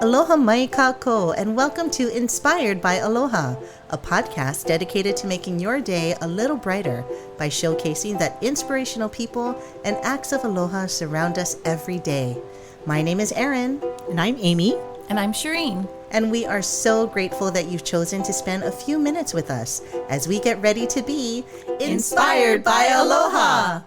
Aloha mai kako, and welcome to Inspired by Aloha, a podcast dedicated to making your day a little brighter by showcasing that inspirational people and acts of aloha surround us every day. My name is Erin. And I'm Amy. And I'm Shareen. And we are so grateful that you've chosen to spend a few minutes with us as we get ready to be Inspired by Aloha.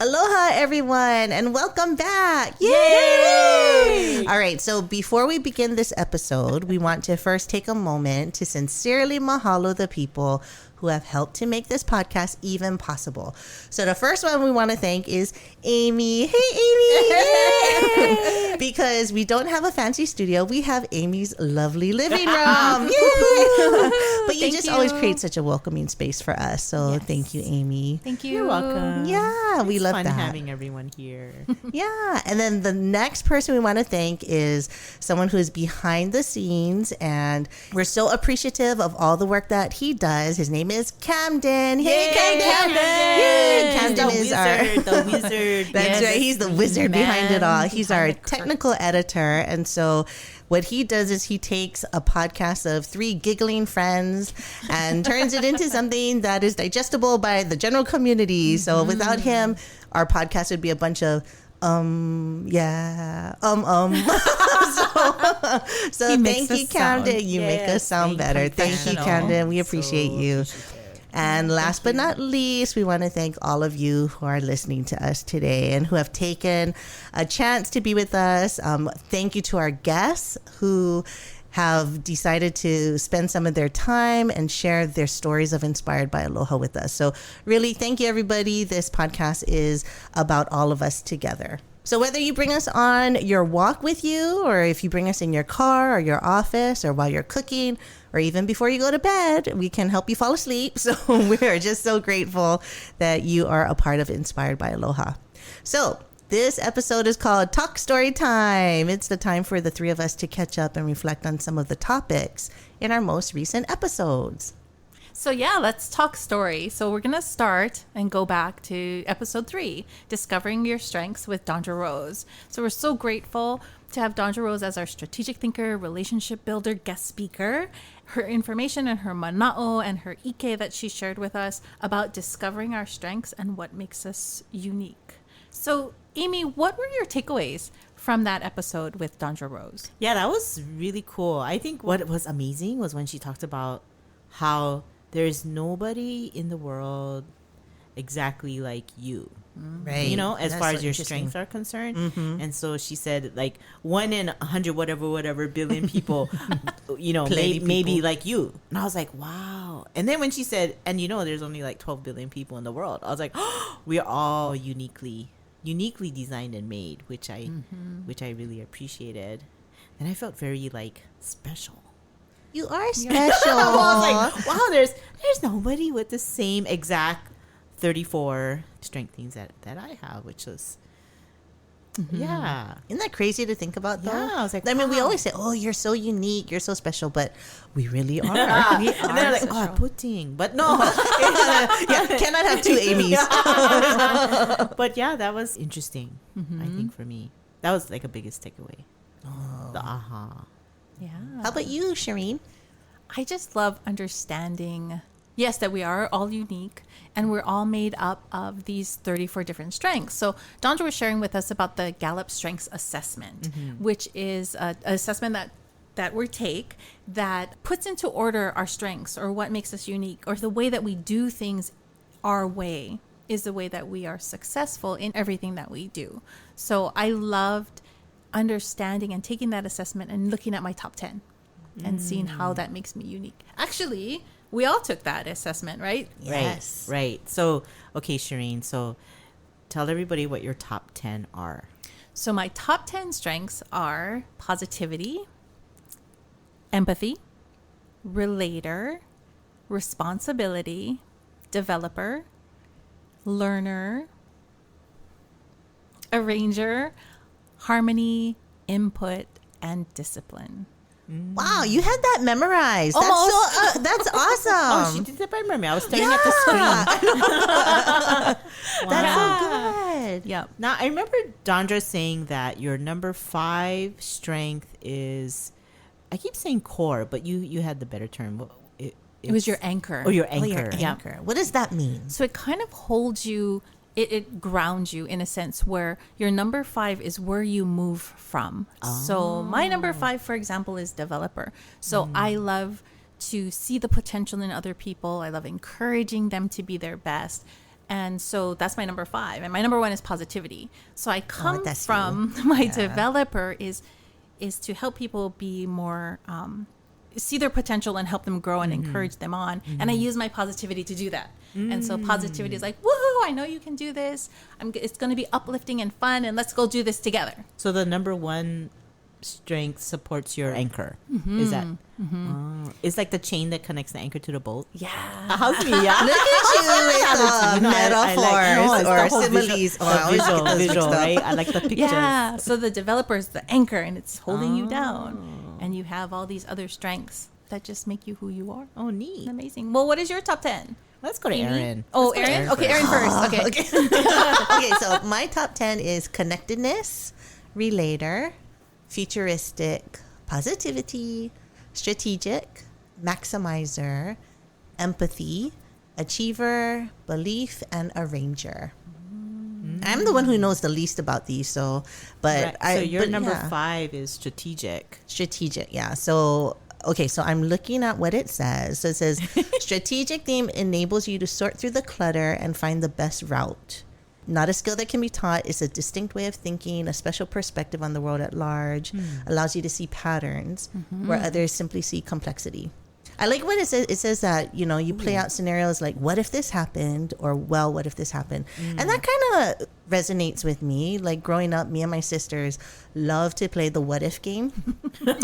Aloha, everyone, and welcome back. Yay! All right, so before we begin this episode, we want to first take a moment to sincerely mahalo the people who have helped to make this podcast even possible. So the first one we want to thank is Amy. Hey, Amy! Yay! Because we don't have a fancy studio, we have Amy's lovely living room. Yay! But you just always create such a welcoming space for us. So thank you, Amy. Thank you. You're welcome. Yeah, we love fun that. Having everyone here. Yeah, and then the next person we want to thank is someone who is behind the scenes, and we're so appreciative of all the work that he does. His name is Camden. Hey, Camden! Yay! Camden is the wizard. That's right. He's the wizard behind it all. He's our technical editor, and so what he does is he takes a podcast of three giggling friends and turns it into something that is digestible by the general community. So without him, our podcast would be a bunch of so thank you, Camden. You make us sound better. Thank you, Camden. We appreciate you. And last but not least, we want to thank all of you who are listening to us today and who have taken a chance to be with us. Thank you to our guests who have decided to spend some of their time and share their stories of Inspired by Aloha with us. So really, thank you, everybody. This podcast is about all of us together. So whether you bring us on your walk with you, or if you bring us in your car or your office, or while you're cooking, or even before you go to bed, we can help you fall asleep. So we're just so grateful that you are a part of Inspired by Aloha. So this episode is called Talk Story Time. It's the time for the three of us to catch up and reflect on some of the topics in our most recent episodes. So let's talk story. So we're going to start and go back to episode 3, Discovering Your Strengths with Dondra Rose. So we're so grateful to have Dondra Rose as our strategic thinker, relationship builder, guest speaker. Her information and her mana'o and her ike that she shared with us about discovering our strengths and what makes us unique. So Amy, what were your takeaways from that episode with Dondra Rose? Yeah, that was really cool. I think what was amazing was when she talked about how there's nobody in the world exactly like you. Right. You know, as That's far so as your strengths are concerned. Mm-hmm. And so she said, like, 1 in 100 whatever billion people, you know, maybe like you. And I was like, wow. And then when she said, and you know, there's only like 12 billion people in the world, I was like, oh, we're all uniquely designed and made, which I really appreciated. And I felt very like special. You are special. I was like, wow, there's nobody with the same exact 34 strength things that I have, which was, yeah. Isn't that crazy to think about, though? Yeah, I was like, I mean, we wow. always say, oh, you're so unique, you're so special, but we really are. And they're like, oh, pudding. But no. Cannot have two Amy's. But yeah, that was interesting, I think, for me. That was like a biggest takeaway. Oh. The aha. Yeah. How about you, Shareen? I just love understanding, yes, that we are all unique and we're all made up of these 34 different strengths. So Dondra was sharing with us about the Gallup Strengths Assessment, which is an assessment that we take that puts into order our strengths or what makes us unique, or the way that we do things our way is the way that we are successful in everything that we do. So I loved understanding and taking that assessment and looking at my top 10 and seeing how that makes me unique. Actually, we all took that assessment, right? Yes. Right. So, okay, Shareen, so tell everybody what your top 10 are. So my top 10 strengths are positivity, empathy, relator, responsibility, developer, learner, arranger, harmony, input, and discipline. Wow, you had that memorized. Almost. That's awesome. Oh, she did that by memory. I was staring at the screen. That's so good. good. Yep. Now, I remember Dondra saying that your number 5 strength is, I keep saying core, but you had the better term. It was your anchor. Oh, your anchor. Your anchor. What does that mean? So it kind of holds you, it grounds you in a sense where your number 5 is where you move from. So my number 5, for example, is developer. So I love to see the potential in other people. I love encouraging them to be their best. And so that's my number 5. And my number 1 is positivity. So I come from my developer is to help people be more, see their potential and help them grow and encourage them on. And I use my positivity to do that. And so positivity is like, woohoo, I know you can do this. It's going to be uplifting and fun, and let's go do this together. So the number 1 strength supports your anchor. Is that? It's like the chain that connects the anchor to the boat. Yeah. How's me? Yeah. Look at you with metaphors or similes. Visual, right? I like the pictures. Yeah. So the developer is the anchor, and it's holding you down. And you have all these other strengths that just make you who you are. Oh, neat. Amazing. Well, what is your top 10? Let's go to Erin. Oh, Erin? Okay, Erin first. Okay. Okay, so my top 10 is connectedness, relator, futuristic, positivity, strategic, maximizer, empathy, achiever, belief, and arranger. I'm the one who knows the least about these, so your number 5 is strategic. Strategic, yeah. So okay, so I'm looking at what it says. So it says strategic theme enables you to sort through the clutter and find the best route. Not a skill that can be taught. It's a distinct way of thinking, a special perspective on the world at large, allows you to see patterns where others simply see complexity. I like what it says. It says that, you play out scenarios like, what if this happened? Or, well, what if this happened? And that kind of resonates with me. Like growing up, me and my sisters love to play the what if game.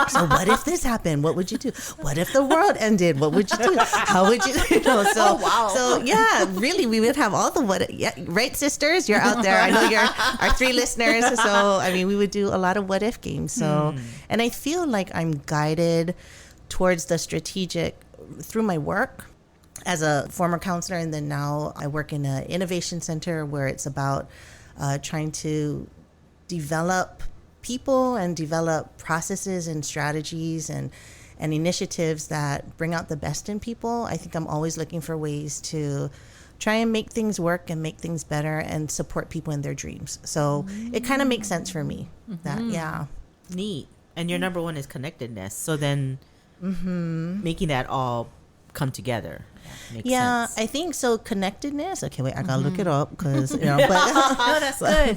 So what if this happened? What would you do? What if the world ended? What would you do? How would you, So yeah, really, we would have all the right, sisters? You're out there. I know you're our 3 listeners. So, we would do a lot of what if games. So, and I feel like I'm guided towards the strategic through my work as a former counselor, and then now I work in an innovation center where it's about trying to develop people and develop processes and strategies and initiatives that bring out the best in people. I think I'm always looking for ways to try and make things work and make things better and support people in their dreams. So it kind of makes sense for me. That Neat. And your number 1 is connectedness. So then making that all come together makes sense. I think so. Connectedness. Okay, wait, I gotta look it up because but no, that's good.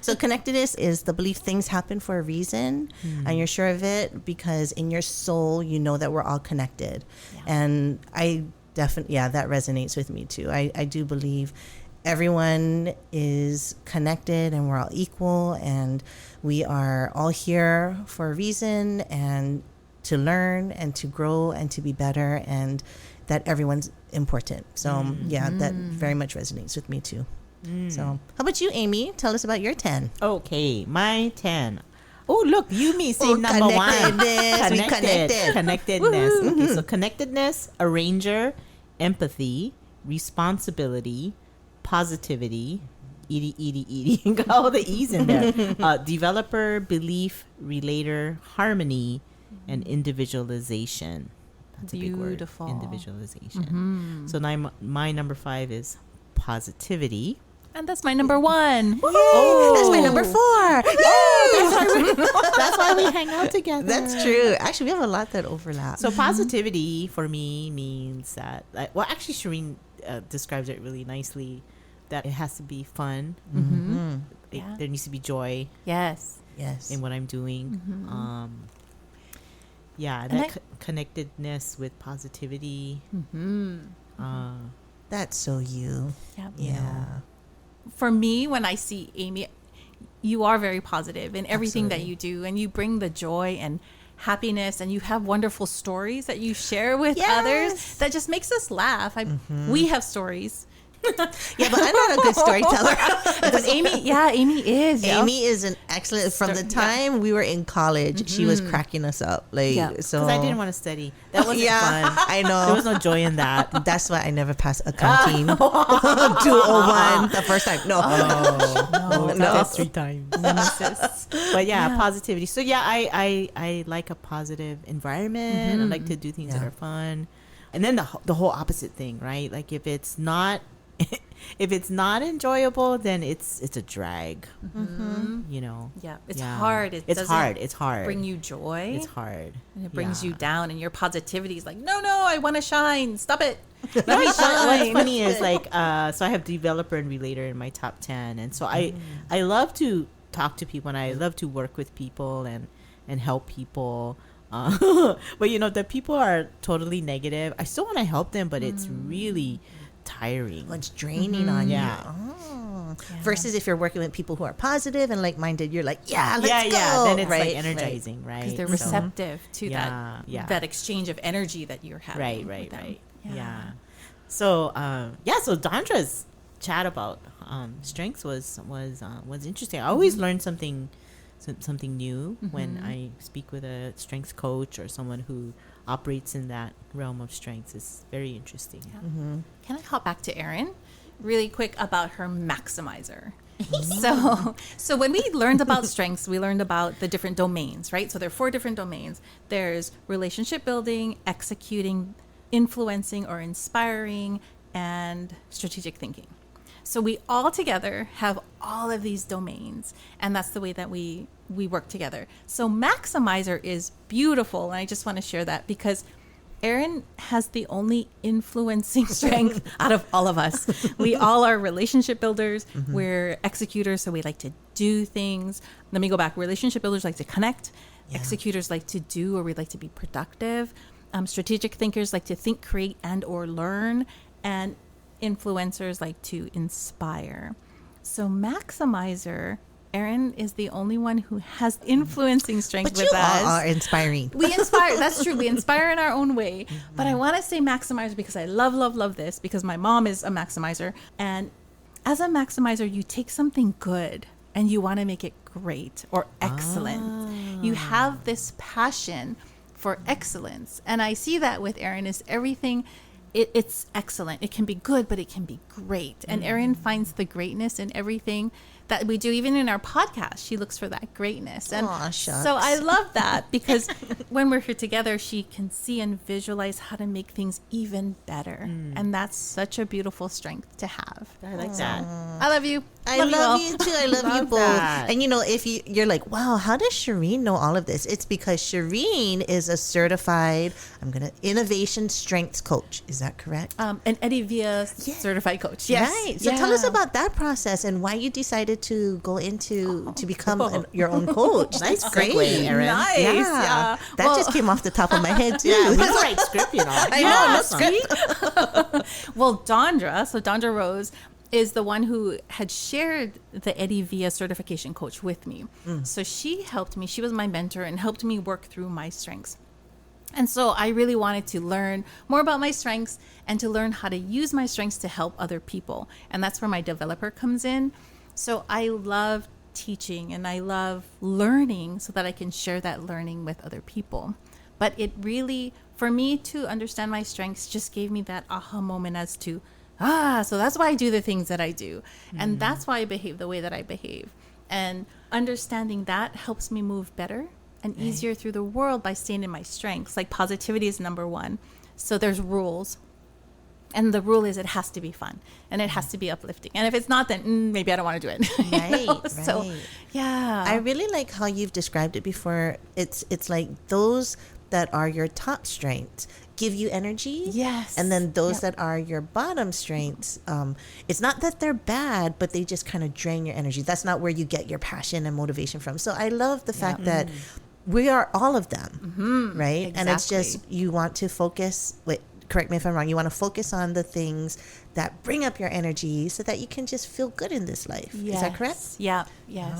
So connectedness is the belief things happen for a reason, and you're sure of it because in your soul you know that we're all connected, and I definitely that resonates with me too. I do believe everyone is connected and we're all equal and we are all here for a reason and to learn and to grow and to be better, and that everyone's important. So that very much resonates with me too. So how about you, Amy? Tell us about your 10. Okay, my 10. Oh, look, you me say number 1. Connectedness. Okay, so connectedness, arranger, empathy, responsibility, positivity, edie, got all the E's in there. Developer, belief, relator, harmony, and individualization. That's a big word. Beautiful. Individualization. So now my number 5 is positivity. And that's my number 1. Oh, that's my number 4. That's why we hang out together. That's true. Actually, we have a lot that overlap. So positivity for me means that, actually Shareen describes it really nicely, that it has to be fun. There needs to be joy. Yes. In what I'm doing. Connectedness with positivity. That's so you. Yeah. For me, when I see Amy, you are very positive in everything that you do, and you bring the joy and happiness, and you have wonderful stories that you share with others that just makes us laugh. We have stories Yeah, but I'm not a good storyteller. But Amy is. Amy is an excellent. From the time we were in college, she was cracking us up. Like, so because I didn't want to study. That wasn't fun. I know. There was no joy in that. That's why I never passed accounting 201 the first time. No, no. That's 3 times. Nemesis. But positivity. So I like a positive environment. I like to do things that are fun. And then the whole opposite thing, right? Like if it's not enjoyable, then it's a drag. You know. Yeah, it's hard. It's hard. Bring you joy. It's hard, and it brings you down. And your positivity is like, no, I want to shine. Stop it. What's funny is like, so I have developer and relator in my top 10, and so I love to talk to people, and I love to work with people and help people. But you know, the people are totally negative. I still want to help them, but it's really tiring. It's draining on you. Versus if you're working with people who are positive and like-minded, you're like, let's go. Then it's like energizing, right? Because they're receptive to that exchange of energy that you're having. Right. Yeah. So so Dondra's chat about strengths was interesting. I always learn something new when I speak with a strengths coach or someone who operates in that realm of strengths. It's very interesting. Can I hop back to Erin really quick about her maximizer? So when we learned about strengths, we learned about the different domains, right? So there are 4 different domains. There's relationship building, executing, influencing or inspiring, and strategic thinking. So we all together have all of these domains, and that's the way that we work together. So maximizer is beautiful, and I just want to share that because Erin has the only influencing strength out of all of us. We all are relationship builders. We're executors, so we like to do things. Let me go back. Relationship builders like to connect. Executors like to do, or we like to be productive. Strategic thinkers like to think, create, and or learn. And influencers like to inspire. So maximizer, Erin is the only one who has influencing strength with us. But you all are inspiring. We inspire. That's true. We inspire in our own way. But I want to say maximizer because I love this, because my mom is a maximizer. And as a maximizer, you take something good and you want to make it great or excellent. You have this passion for excellence. And I see that with Erin is everything. It's excellent. It can be good, but it can be great. And Erin finds the greatness in everything that we do, even in our podcast. She looks for that greatness. And so I love that because when we're here together, she can see and visualize how to make things even better. And that's such a beautiful strength to have. I like that. I love you. I love you too. I love you both. That. And you know, if you're like, wow, how does Shareen know all of this? It's because Shareen is a certified, innovation strengths coach. Is that correct? An Eddie Via certified coach. Yes. Right. So tell us about that process and why you decided to go into to become your own coach. That's great, Erin. Nice. Yeah. That just came off the top of my head too. Yeah, we don't write script, you know. I know, no script. Well, Dondra Rose is the one who had shared the Eddie Via certification coach with me. So she helped me. She was my mentor and helped me work through my strengths. And so I really wanted to learn more about my strengths and to learn how to use my strengths to help other people. And that's where my developer comes in. So I love teaching and I love learning so that I can share that learning with other people. But it really, for me to understand my strengths, just gave me that aha moment as to, so that's why I do the things that I do. And that's why I behave the way that I behave. And understanding that helps me move better and easier through the world by staying in my strengths. Like positivity is number 1. So there's rules. And the rule is it has to be fun and it has to be uplifting. And if it's not, then maybe I don't want to do it. Right. So, yeah. I really like how you've described it before. It's like those that are your top strengths give you energy. Yes. And then those that are your bottom strengths, it's not that they're bad, but they just kind of drain your energy. That's not where you get your passion and motivation from. So I love the fact that we are all of them, right? Exactly. And it's just you want to focus correct me if I'm wrong, you want to focus on the things that bring up your energy so that you can just feel good in this life. Yes. Is that correct? Yeah. Yes.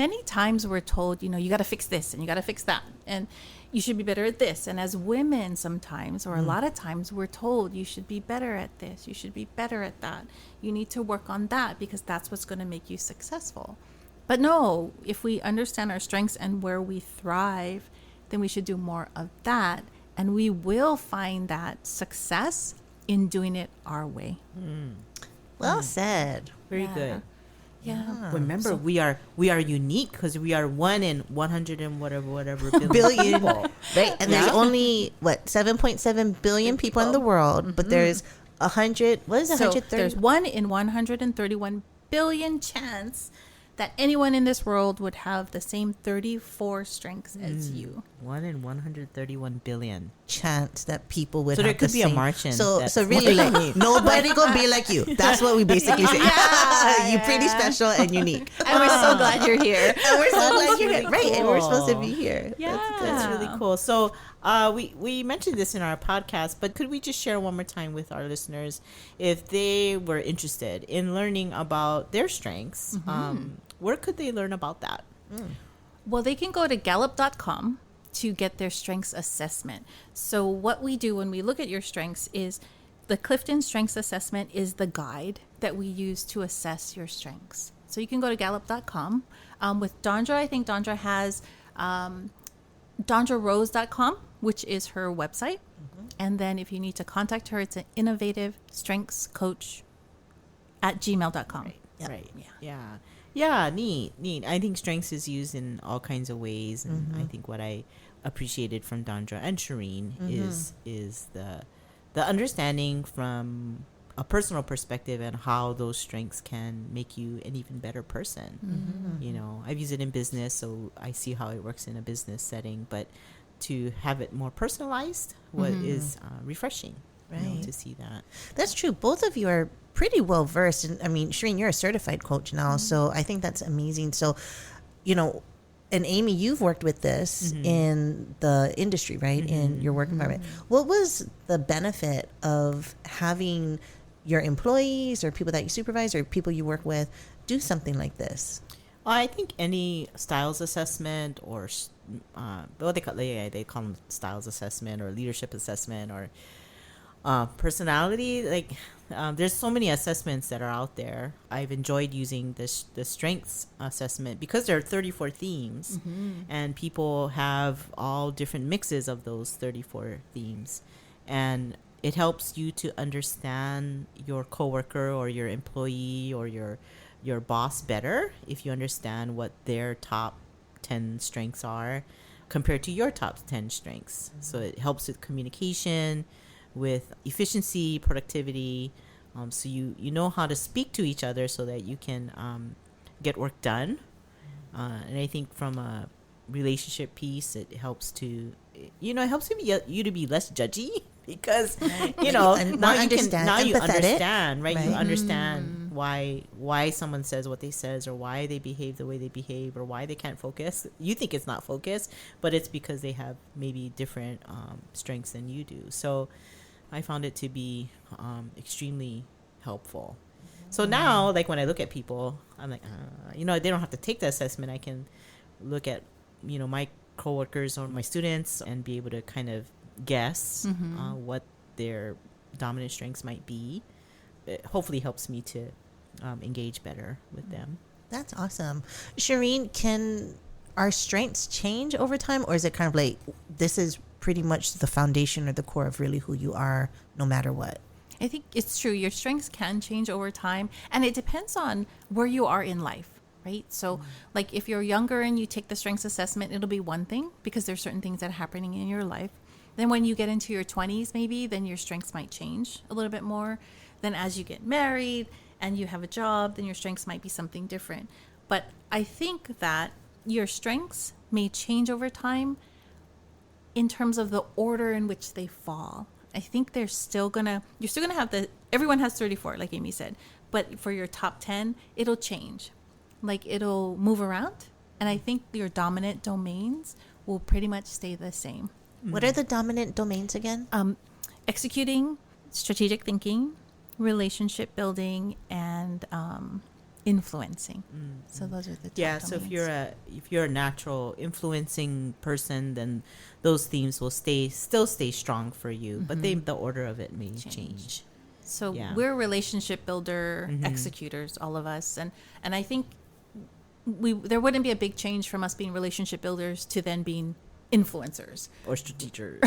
many times we're told, you got to fix this and you got to fix that. And you should be better at this. And as women sometimes, or a lot of times, we're told you should be better at this. You should be better at that. You need to work on that because that's what's going to make you successful. But no, if we understand our strengths and where we thrive, then we should do more of that. And we will find that success in doing it our way. Well said. Very good. Yeah. Remember, we are unique because we are 1 in 100 and whatever billion people. Right? And there's only 7.7 billion people in the world, but there's 100. What is it? So 130? there's 1 in 131 billion chance that anyone in this world would have the same 34 strengths as you. 1 in 131 billion chance that people would so have there could the be same. a Martian. So really, like, nobody gonna be like you. That's what we basically say. You're pretty special and unique. And we're so glad you're here. And we're so glad you're really here. Right, and we're supposed to cool. be here. Yeah. That's really cool. So we mentioned this in our podcast, but could we just share one more time with our listeners if they were interested in learning about their strengths? Where could they learn about that? Well, they can go to Gallup.com to get their strengths assessment. So what we do when we look at your strengths is the Clifton Strengths Assessment is the guide that we use to assess your strengths. So you can go to Gallup.com. With Dondra, I think Dondra has DondraRose.com, which is her website. And then if you need to contact her, it's an innovative strengths coach at gmail.com. Right. Yep. Right. Yeah, neat. I think strengths is used in all kinds of ways, and I think what I appreciated from Dondra and Shareen is the understanding from a personal perspective and how those strengths can make you an even better person. You know, I've used it in business, so I see how it works in a business setting, but to have it more personalized is refreshing, right? To see that. That's true. Both of you are pretty well versed, and I mean, Shareen, you're a certified coach now, so I think that's amazing. So, you know, and Amy, you've worked with this in the industry, right? In your work environment. What was the benefit of having your employees or people that you supervise or people you work with do something like this? I think any styles assessment or what they call them styles assessment or leadership assessment or personality, like there's so many assessments that are out there. I've enjoyed using the strengths assessment because there are 34 themes and people have all different mixes of those 34 themes, and it helps you to understand your coworker or your employee or your boss better if you understand what their top 10 strengths are compared to your top 10 strengths. So it helps with communication, with efficiency, productivity, so you know how to speak to each other so that you can get work done. And I think from a relationship piece, it helps to, you to be less judgy because, you know, now you understand, right? You understand why someone says what they says or why they behave the way they behave or why they can't focus. You think it's not focus, but it's because they have maybe different strengths than you do. So I found it to be extremely helpful. So now, like when I look at people, I'm like, they don't have to take the assessment. I can look at, my coworkers or my students and be able to kind of guess what their dominant strengths might be. It hopefully helps me to engage better with them. That's awesome. Shareen, can our strengths change over time, or is it kind of like this is pretty much the foundation or the core of really who you are no matter what? I think it's true. Your strengths can change over time, and it depends on where you are in life, right? So like if you're younger and you take the strengths assessment, it'll be one thing because there's certain things that are happening in your life. Then when you get into your 20s, maybe, then your strengths might change a little bit more. Then as you get married and you have a job, then your strengths might be something different. But I think that your strengths may change over time in terms of the order in which they fall. I think you're still gonna have everyone has 34, like Amy said, but for your top 10, it'll change. Like it'll move around. And I think your dominant domains will pretty much stay the same. What are the dominant domains again? Executing, strategic thinking, relationship building, and influencing. So those are the top So domains. if you're a natural influencing person, then those themes will still stay strong for you, but the order of it may change. So Yeah. we're relationship builder executors, all of us, and I think there wouldn't be a big change from us being relationship builders to then being influencers Or strategic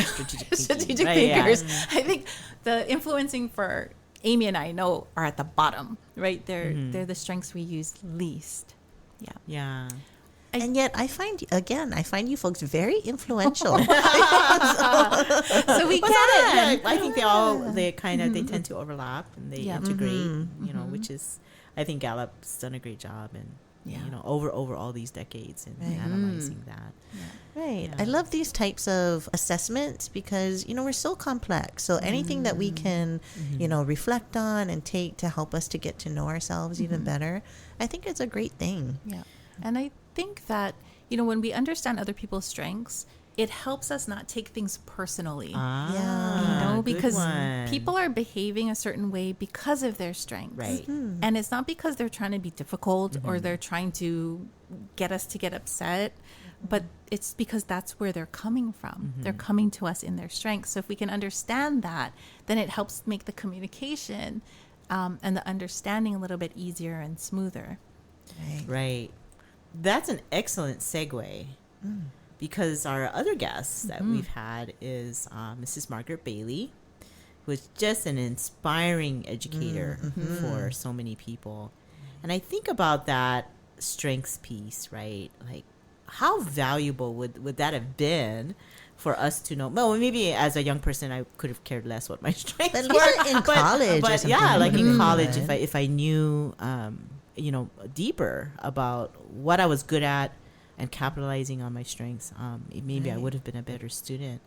strategic right, yeah. thinkers. I think the influencing for Amy and I know are at the bottom, right? They're the strengths we use least. Yeah. And yet I find you folks very influential. So we But can. I think they tend to overlap and they integrate, which is, I think Gallup's done a great job and over all these decades and analyzing that. Right. Yeah. I love these types of assessments because, we're so complex. So anything that we can, reflect on and take to help us to get to know ourselves even better, I think it's a great thing. Yeah. And I think that, when we understand other people's strengths, it helps us not take things personally. Because people are behaving a certain way because of their strengths. Right. And it's not because they're trying to be difficult or they're trying to get us to get upset, but it's because that's where they're coming from. They're coming to us in their strengths. So if we can understand that, then it helps make the communication and the understanding a little bit easier and smoother. Right. That's an excellent segue. Because our other guest that we've had is Mrs. Margaret Bailey, who is just an inspiring educator for so many people. And I think about that strengths piece, right? Like, how valuable would that have been for us to know? Well, maybe as a young person, I could have cared less what my strengths But were. in college or but something. yeah, like in college, if I knew, deeper about what I was good at, and capitalizing on my strengths, maybe I would have been a better student,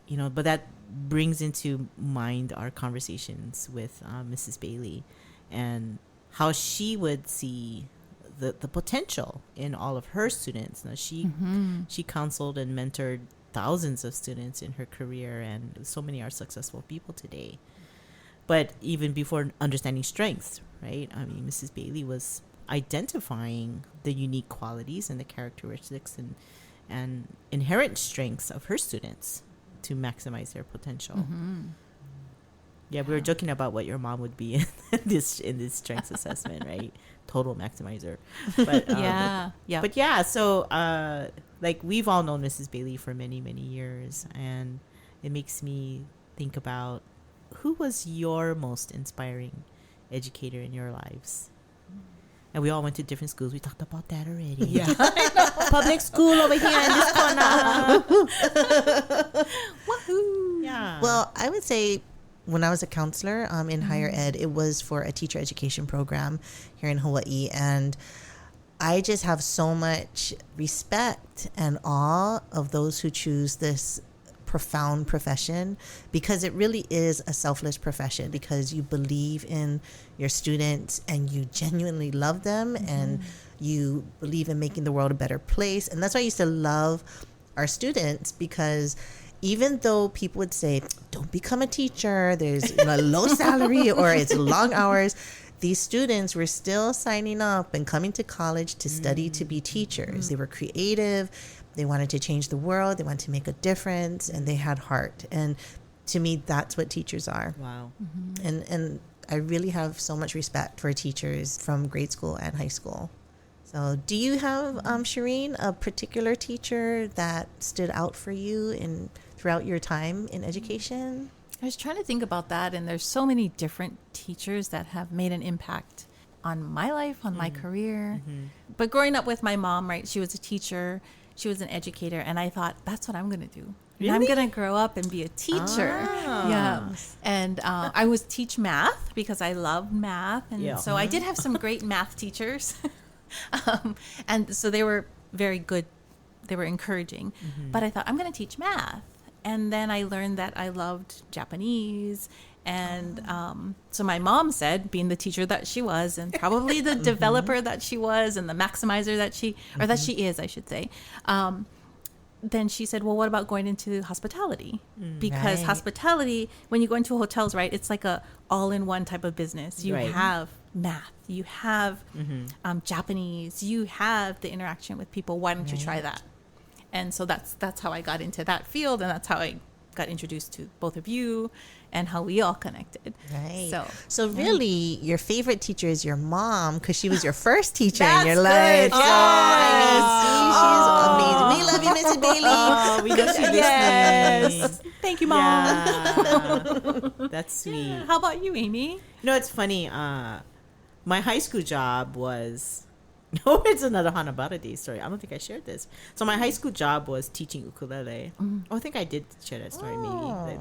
but that brings into mind our conversations with Mrs. Bailey and how she would see the potential in all of her students. Now, she counseled and mentored thousands of students in her career, and so many are successful people today. But even before understanding strengths, right? I mean, Mrs. Bailey was identifying the unique qualities and the characteristics and inherent strengths of her students to maximize their potential. Yeah, we were joking about what your mom would be in this strengths assessment, right? Total maximizer. But But yeah, so like we've all known Mrs. Bailey for many, many years, and it makes me think about who was your most inspiring educator in your lives? And we all went to different schools. We talked about that already. Yeah. Public school over here in this corner. Woohoo. Yeah. Well, I would say when I was a counselor in higher ed, it was for a teacher education program here in Hawaii. And I just have so much respect and awe of those who choose this profound profession, because it really is a selfless profession, because you believe in your students and you genuinely love them and you believe in making the world a better place. And that's why I used to love our students, because even though people would say, don't become a teacher, there's a low salary or it's long hours, these students were still signing up and coming to college to study to be teachers. They were creative. They wanted to change the world. They wanted to make a difference, and they had heart. And to me, that's what teachers are. Wow. And I really have so much respect for teachers from grade school and high school. So do you have, Shareen, a particular teacher that stood out for you throughout your time in education? I was trying to think about that, and there's so many different teachers that have made an impact on my life, on my career. But growing up with my mom, right, she was a teacher. She was an educator, and I thought, that's what I'm going to do. Really? I'm going to grow up and be a teacher. Yeah. And I was teach math because I loved math. And so I did have some great math teachers. And so they were very good. They were encouraging. But I thought, I'm going to teach math. And then I learned that I loved Japanese. And so my mom said, being the teacher that she was, and probably the developer that she was, and the maximizer that she is, I should say, then she said, well, what about going into hospitality? Because Right. hospitality, when you go into hotels, right, it's like a all-in-one type of business. You Right. have math, you have Japanese, you have the interaction with people. Why don't you try that? And so that's how I got into that field, and that's how I got introduced to both of you and how we all connected. Right. So really, your favorite teacher is your mom because she was your first teacher in That's your life. good. So, I mean, she's amazing. We love you, Mrs. Bailey. Oh, we know she's yes. Thank you, Mom. Yeah. That's sweet. How about you, Amy? You know, it's funny. My high school job was... No, it's another Hanabara Day story. I don't think I shared this. So my high school job was teaching ukulele. Oh, I think I did share that story, maybe.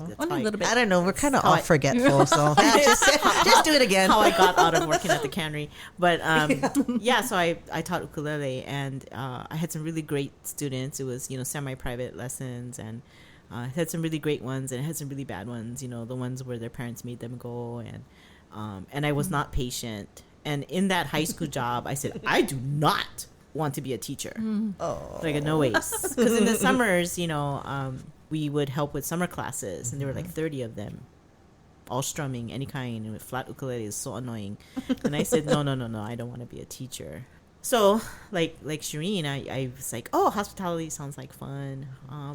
That's Only a little bit. I don't know. We're kind of all how I- forgetful, so just do it again. How I got out of working at the cannery. But yeah, so I taught ukulele, and I had some really great students. It was, semi-private lessons, and I had some really great ones, and I had some really bad ones, the ones where their parents made them go, and I was not patient. And in that high school job, I said, I do not want to be a teacher. Oh. Like, no ways. Because in the summers, we would help with summer classes, and there were like 30 of them, all strumming, any kind, and with flat ukulele is so annoying. And I said, no, I don't want to be a teacher. So, like Shireen, I was like, oh, hospitality sounds like fun.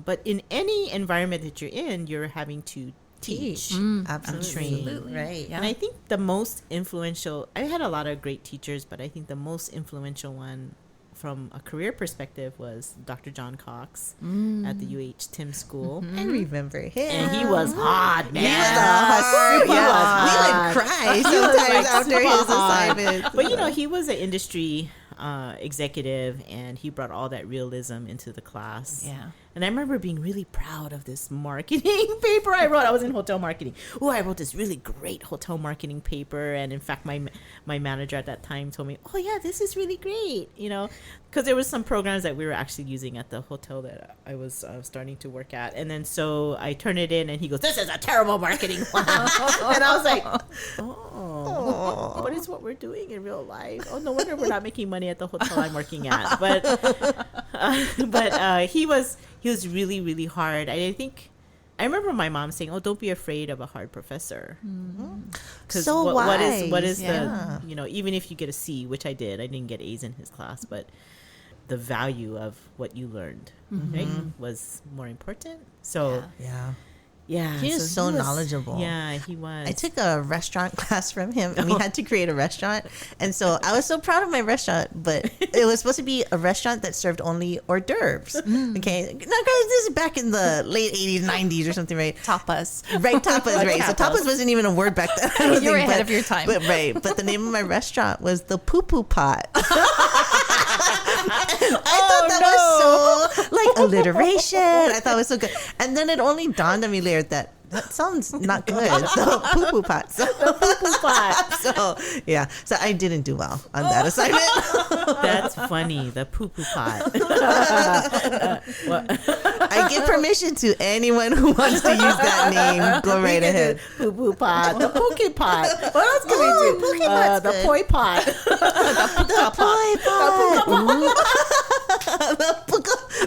But in any environment that you're in, you're having to teach. Absolutely. Train. Right. Yeah. And I think the most influential, I had a lot of great teachers, but I think the most influential one from a career perspective was Dr. John Cox at the UH Tim School. I remember him. And he was hot, man. He was hard. He was We hot. would cry He was, sometimes like, after super his hot. assignment. But he was an industry executive, and he brought all that realism into the class. Yeah. And I remember being really proud of this marketing paper I wrote. I was in hotel marketing. Oh, I wrote this really great hotel marketing paper. And in fact, my manager at that time told me, oh, yeah, this is really great. Because there was some programs that we were actually using at the hotel that I was starting to work at. And then so I turned it in, and he goes, this is a terrible marketing plan. And I was like, but it's what we're doing in real life. Oh, no wonder we're not making money at the hotel I'm working at. But he was really, really hard. I remember my mom saying, oh, don't be afraid of a hard professor. Because So what wise. is Yeah. the, even if you get a C, which I did, I didn't get A's in his class, but the value of what you learned, right, was more important. So, yeah. He is so knowledgeable. Yeah, he was. I took a restaurant class from him, and we had to create a restaurant. And so I was so proud of my restaurant, but it was supposed to be a restaurant that served only hors d'oeuvres. Okay, now guys, this is back in the late 80s, 90s or something, right? Tapas. Right, tapas, right. So tapas wasn't even a word back then. I don't You were think, ahead of your time. But but the name of my restaurant was the Poo Poo Pot. I thought that was so like alliteration. I thought it was so good, and then it only dawned on me later that sounds not good. The Poo Poo Pot. So, yeah. So I didn't do well on that assignment. That's funny. The poo-poo pot. I give permission to anyone who wants to use that name. Go right ahead. Poo-poo pot. The poke pot. What else can we do? Poke pot's the good. poi pot. The poi pot.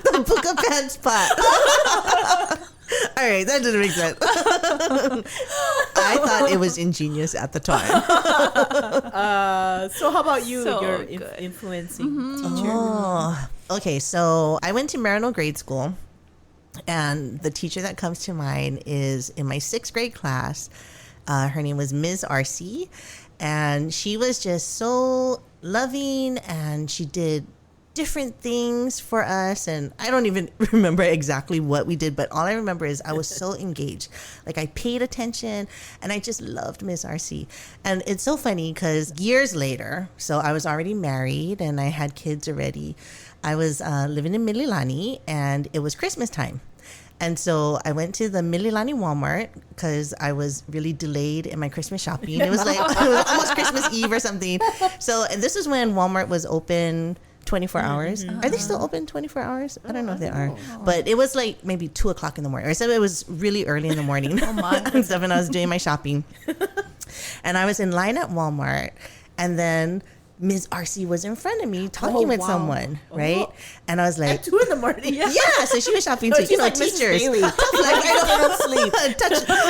The puka pants pot. All right, that didn't make sense. I thought it was ingenious at the time. So how about you? So Your good. influencing teacher. Oh, okay. So I went to Marino grade school, and the teacher that comes to mind is in my 6th grade class. Her name was Ms. RC, and she was just so loving, and she did different things for us, and I don't even remember exactly what we did, but all I remember is I was so engaged. Like, I paid attention, and I just loved Miss RC. And it's so funny because years later, so I was already married and I had kids already. I was living in Mililani, and it was Christmas time. And so I went to the Mililani Walmart because I was really delayed in my Christmas shopping. It was like it was almost Christmas Eve or something. So, and this was when Walmart was open 24 hours. Are they still open 24 hours? I don't know if they are. But it was like maybe 2 o'clock in the morning. Or so it was really early in the morning. And stuff, and I was doing my shopping. And I was in line at Walmart. And then Ms. RC was in front of me talking with someone, right? And I was like, at 2 a.m. Yeah. so she was shopping too. You know, like teachers. Mrs. Bailey. I don't sleep.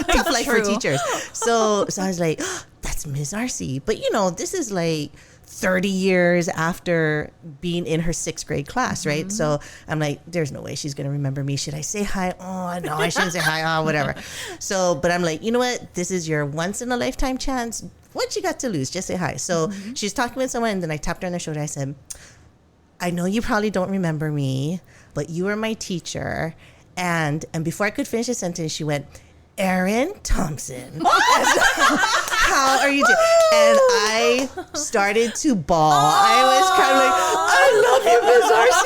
Tough life for teachers. So I was like, that's Ms. RC. But you know, this is like 30 years after being in her 6th grade class, right? So I'm like, there's no way she's going to remember me. Should I say hi? Oh, no, I shouldn't say hi. Oh, whatever. So, but I'm like, you know what? This is your once in a lifetime chance. What you got to lose? Just say hi. So she's talking with someone, and then I tapped her on the shoulder. I said, I know you probably don't remember me, but you were my teacher. And before I could finish the sentence, she went, Erin Thompson. How are you doing? And I started to bawl. I was kind of like, I love you, Ms. RC.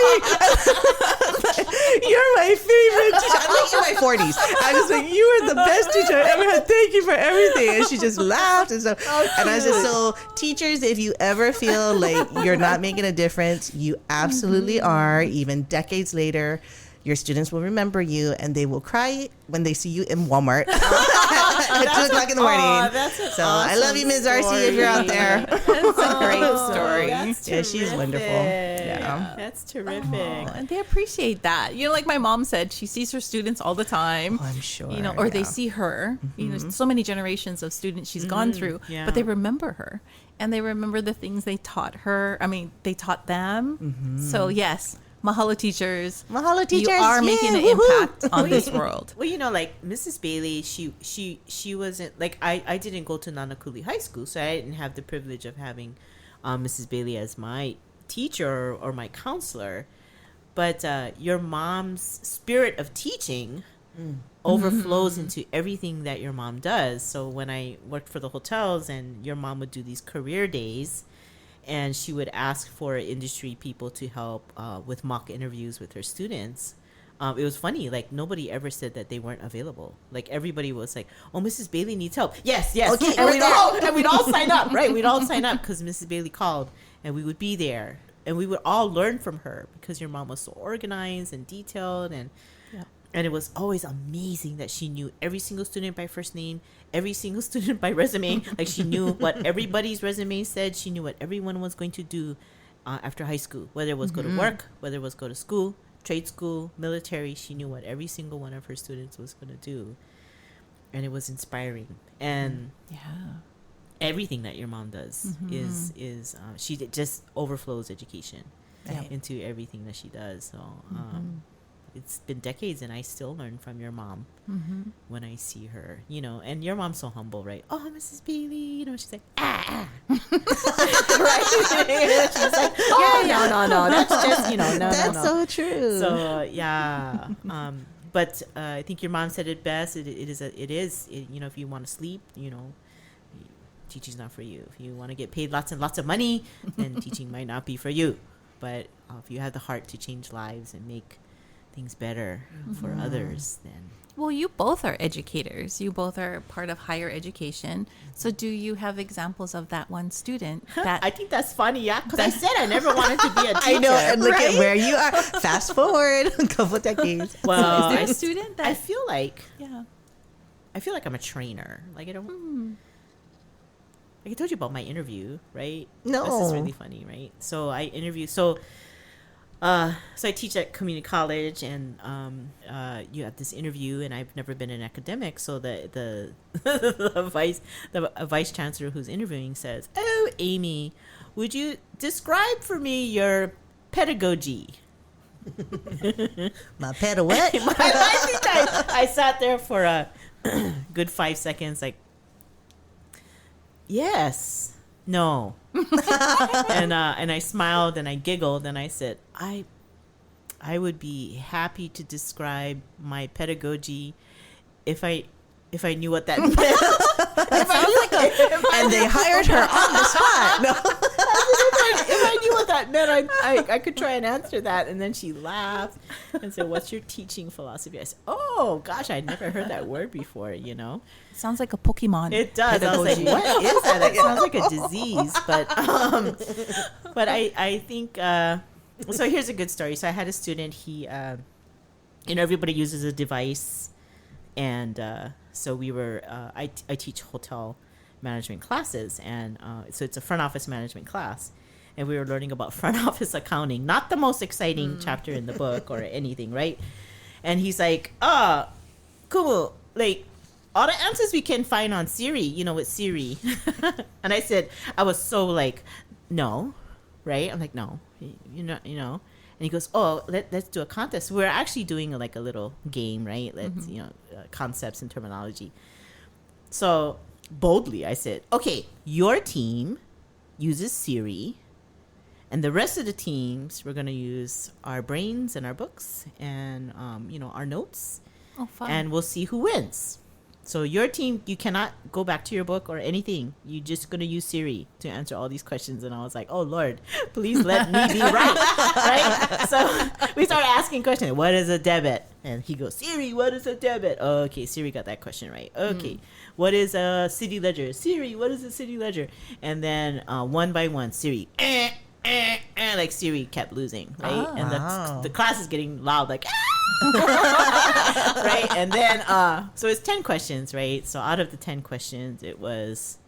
You're my favorite teacher. I'm like in my 40s. I was like, you are the best teacher I ever had. Thank you for everything. And she just laughed and stuff. And I said, so teachers, if you ever feel like you're not making a difference, you absolutely are. Even decades later, your students will remember you, and they will cry when they see you in Walmart at 2 o'clock in the morning. So awesome, I love you, Ms. RC, if you're out there. That's a great story. Yeah, she's wonderful. Yeah, that's terrific. And they appreciate that. You know, like my mom said, she sees her students all the time. Oh, I'm sure. You know, or they see her. You know, so many generations of students she's gone through, but they remember her, and they remember the things they taught her. I mean, they taught them. So yes. Mahalo teachers. Mahalo teachers. You are making an impact on this world. Well, you know, like Mrs. Bailey, she wasn't like I didn't go to Nanakuli High School, so I didn't have the privilege of having Mrs. Bailey as my teacher or my counselor. But your mom's spirit of teaching overflows into everything that your mom does. So when I worked for the hotels, and your mom would do these career days, and she would ask for industry people to help with mock interviews with her students. It was funny. Like, nobody ever said that they weren't available. Like, everybody was like, oh, Mrs. Bailey needs help. Yes. Okay, and we'd all sign up, right? We'd all sign up because Mrs. Bailey called, and we would be there. And we would all learn from her because your mom was so organized and detailed. And it was always amazing that she knew every single student by first name, every single student by resume. Like, she knew what everybody's resume said. She knew what everyone was going to do after high school, whether it was go to work, whether it was go to school, trade school, military. She knew what every single one of her students was going to do. And it was inspiring. And everything that your mom does is she just overflows education into everything that she does. So it's been decades, and I still learn from your mom when I see her, you know. And your mom's so humble, right? Oh, Mrs. Bailey, you know, she's like, right? She's like, no, that's just, you know, no, that's so true. So yeah, but I think your mom said it best. It is, you know, if you want to sleep, you know, teaching's not for you. If you want to get paid lots and lots of money, then teaching might not be for you. But if you have the heart to change lives and make things better for others, then well, you both are educators. You both are part of higher education. So do you have examples of that one student that I think that's funny, because I said I never wanted to be a teacher. I know, and look at where you are. Fast forward a couple decades. Well, is there a student that I feel like I'm a trainer. Like, I don't like I told you about my interview, right? No. This is really funny, right? So I interview so I teach at community college, and you have this interview, and I've never been an academic, so the vice chancellor who's interviewing says, "Oh, Amy, would you describe for me your pedagogy?" My pet what? I think I sat there for a good 5 seconds, like, yes, no. And I smiled and I giggled and I said, I would be happy to describe my pedagogy if I knew what that meant. And they hired her on the spot. No. If I knew what that meant, I could try and answer that. And then she laughed and said, "What's your teaching philosophy?" I said, "Oh gosh, I'd never heard that word before, you know." sounds like a Pokemon. It does. I was like, what is that? It sounds like a disease. But I think so here's a good story. So I had a student, he everybody uses a device, and so we were I teach hotel management classes, and so it's a front office management class, and we were learning about front office accounting, not the most exciting chapter in the book or anything, right? And he's like, cool, like all the answers we can find on Siri, you know, with Siri. And I said, I was so like, no, right? I'm like, no, you know. And he goes, oh, let's do a contest. We're actually doing like a little game, right? Let's, you know, concepts and terminology. So boldly, I said, okay, your team uses Siri, and the rest of the teams, we're going to use our brains and our books and, you know, our notes. Oh, fun. And we'll see who wins. So your team, you cannot go back to your book or anything. You're just going to use Siri to answer all these questions. And I was like, oh, Lord, please let me be right. Right? So we started asking questions. What is a debit? And he goes, Siri, what is a debit? Okay, Siri got that question right. Okay, what is a city ledger? Siri, what is a city ledger? And then one by one, Siri, like Siri kept losing, right? Oh, and the class is getting loud, like, right? And then, so it's 10 questions, right? So out of the 10 questions, it was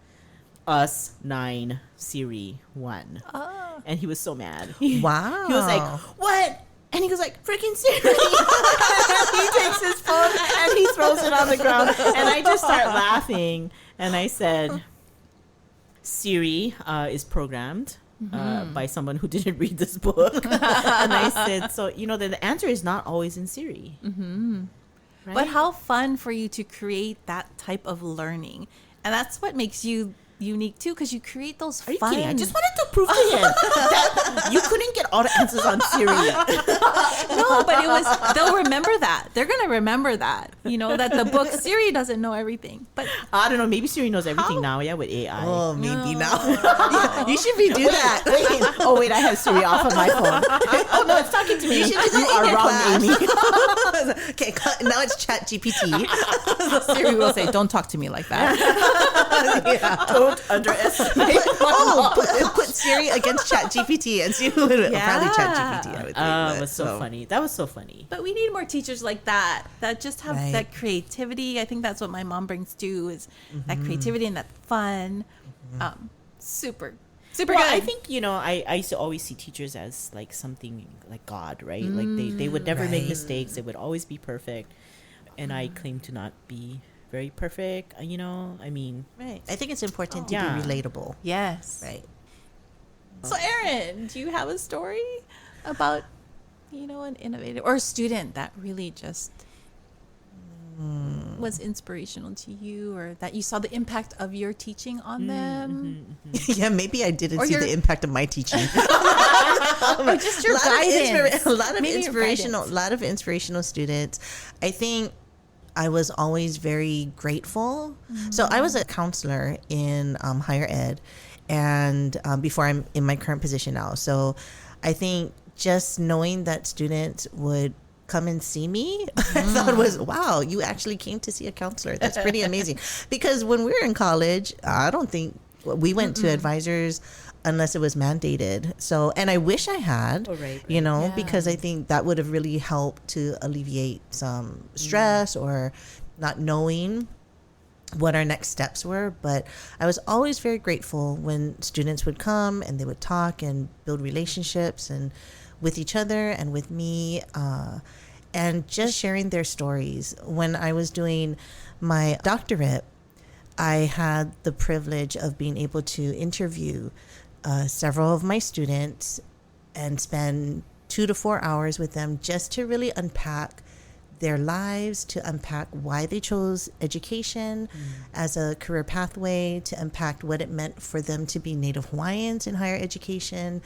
us 9, Siri 1. Oh. And he was so mad. Wow. He was like, what? And he goes like, freaking Siri. He takes his phone and he throws it on the ground. And I just start laughing. And I said, Siri is programmed by someone who didn't read this book. And I said, so, you know, the answer is not always in Siri. Mm-hmm. Right? But how fun for you to create that type of learning. And that's what makes you unique too, because you create those Are you fun. kidding? I just wanted to prove to him that you couldn't get all the answers on Siri. No, but they'll remember that. They're going to remember that. You know, that the book Siri doesn't know everything. But I don't know. Maybe Siri knows everything now, yeah, with AI. Oh, maybe now. You should do that. Wait, I have Siri off on my phone. Oh, no, it's talking to me. You are wrong, Amy. Okay, now it's Chat GPT. Siri will say, don't talk to me like that. Don't underestimate. Put Siri against Chat GPT and see who would probably Chat GPT. I would think. It was so funny. That was so funny. But we need more teachers like that just have that creativity. I think that's what my mom brings too, is that creativity and that fun. Super good. I think, you know, I used to always see teachers as like something like God, right? Like they would never make mistakes. They would always be perfect. And I claim to not be very perfect, you know, I mean. Right. I think it's important to be relatable. Yes. Right. So, Erin, do you have a story about, you know, an innovative or a student that really just was inspirational to you, or that you saw the impact of your teaching on them? Yeah, maybe I didn't see the impact of my teaching. Or just your guidance. A lot of inspirational students. I think I was always very grateful. So I was a counselor in higher ed, and before I'm in my current position now. So I think just knowing that students would come and see me, I thought was, wow, you actually came to see a counselor. That's pretty amazing. Because when we were in college, I don't think we went to advisors unless it was mandated. So, and I wish I had, you know, because I think that would have really helped to alleviate some stress or not knowing what our next steps were. But I was always very grateful when students would come and they would talk and build relationships and with each other and with me, and just sharing their stories. When I was doing my doctorate, I had the privilege of being able to interview several of my students and spend 2 to 4 hours with them just to really unpack their lives, to unpack why they chose education as a career pathway, to unpack what it meant for them to be Native Hawaiians in higher education,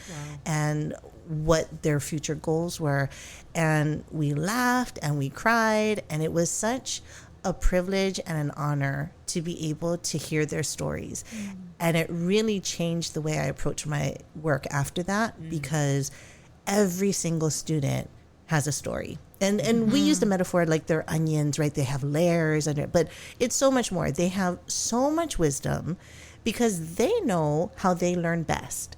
and what their future goals were. And we laughed and we cried, and it was such a privilege and an honor to be able to hear their stories. And it really changed the way I approached my work after that, because every single student has a story. And we use the metaphor like they're onions, right? They have layers under it, but it's so much more. They have so much wisdom because they know how they learn best.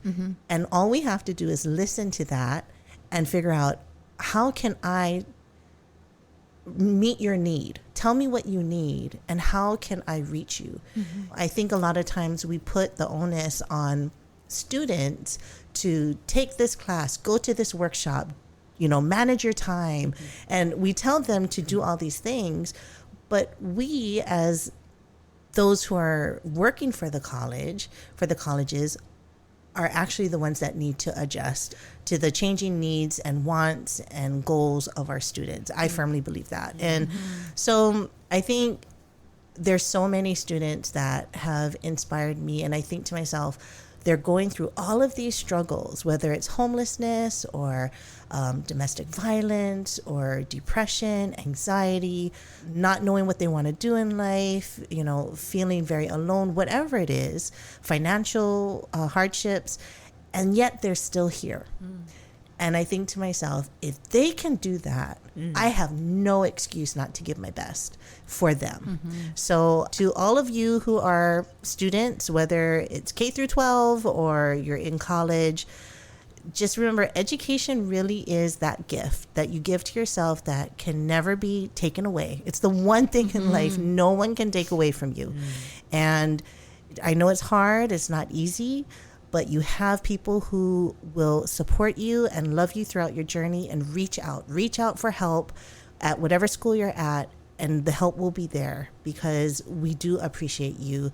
And all we have to do is listen to that and figure out, how can I meet your need? Tell me what you need and how can I reach you? I think a lot of times we put the onus on students to take this class, go to this workshop, manage your time. And we tell them to do all these things, but we, as those who are working for the colleges, are actually the ones that need to adjust to the changing needs and wants and goals of our students. I firmly believe that. And so I think there's so many students that have inspired me, and I think to myself, they're going through all of these struggles, whether it's homelessness or domestic violence or depression, anxiety, not knowing what they want to do in life, feeling very alone, whatever it is, financial hardships, and yet they're still here. And I think to myself, if they can do that, I have no excuse not to give my best for them. So to all of you who are students, whether it's K through 12 or you're in college, just remember, education really is that gift that you give to yourself that can never be taken away. It's the one thing in life no one can take away from you. And I know it's hard, it's not easy, but you have people who will support you and love you throughout your journey, and reach out for help at whatever school you're at, and the help will be there, because we do appreciate you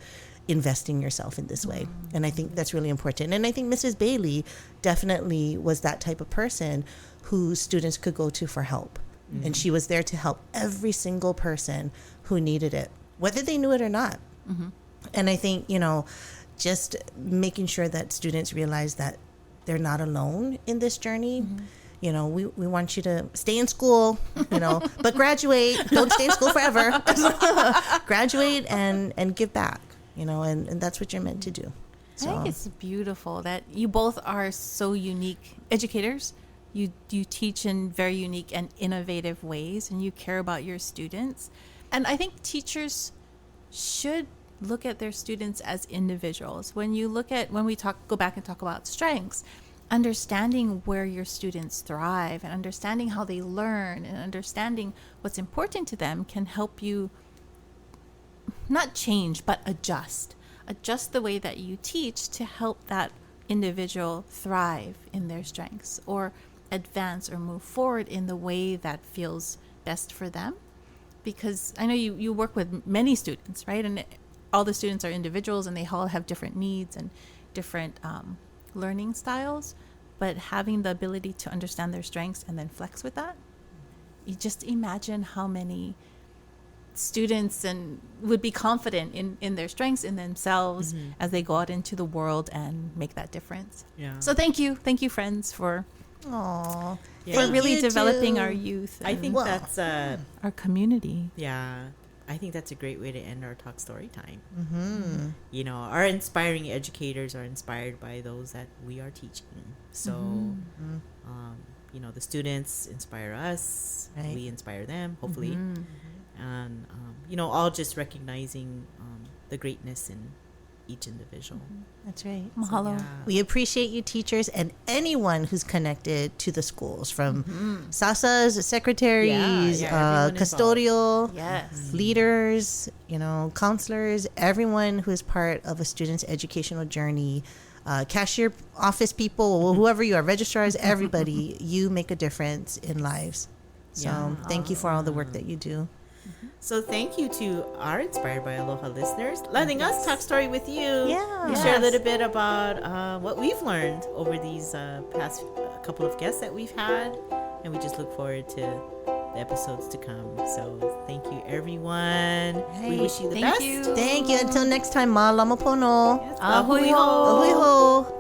investing yourself in this way. And I think that's really important. And I think Mrs. Bailey definitely was that type of person who students could go to for help. And she was there to help every single person who needed it, whether they knew it or not. And I think, just making sure that students realize that they're not alone in this journey. We want you to stay in school, but graduate. Don't stay in school forever. Graduate and give back, and that's what you're meant to do. So. I think it's beautiful that you both are so unique educators. You teach in very unique and innovative ways, and you care about your students. And I think teachers should look at their students as individuals. When we go back and talk about strengths, understanding where your students thrive and understanding how they learn and understanding what's important to them can help you not change, but adjust the way that you teach to help that individual thrive in their strengths, or advance or move forward in the way that feels best for them. Because I know you work with many students, right? And all the students are individuals, and they all have different needs and different learning styles. But having the ability to understand their strengths and then flex with that, you just imagine how many students would be confident in their strengths, in themselves, as they go out into the world and make that difference. Yeah. So thank you, friends, for really developing our youth. I think that's our community. Yeah. I think that's a great way to end our talk story time. Our inspiring educators are inspired by those that we are teaching. So, the students inspire us. Right. We inspire them, hopefully. And, all just recognizing the greatness in each individual. That's right. Mahalo. So, we appreciate you, teachers, and anyone who's connected to the schools, from SASAs, secretaries, custodial, leaders, counselors, everyone who is part of a student's educational journey, cashier, office people, whoever you are, registrars, everybody, you make a difference in lives. So thank you for all the work that you do. So thank you to our Inspired by Aloha listeners, letting us talk story with you. Yeah. Share a little bit about what we've learned over these past couple of guests that we've had. And we just look forward to the episodes to come. So thank you, everyone. Right. We wish you the best. Thank you. Until next time, ma lama pono. Yes. Ahui ho. Ahui ho.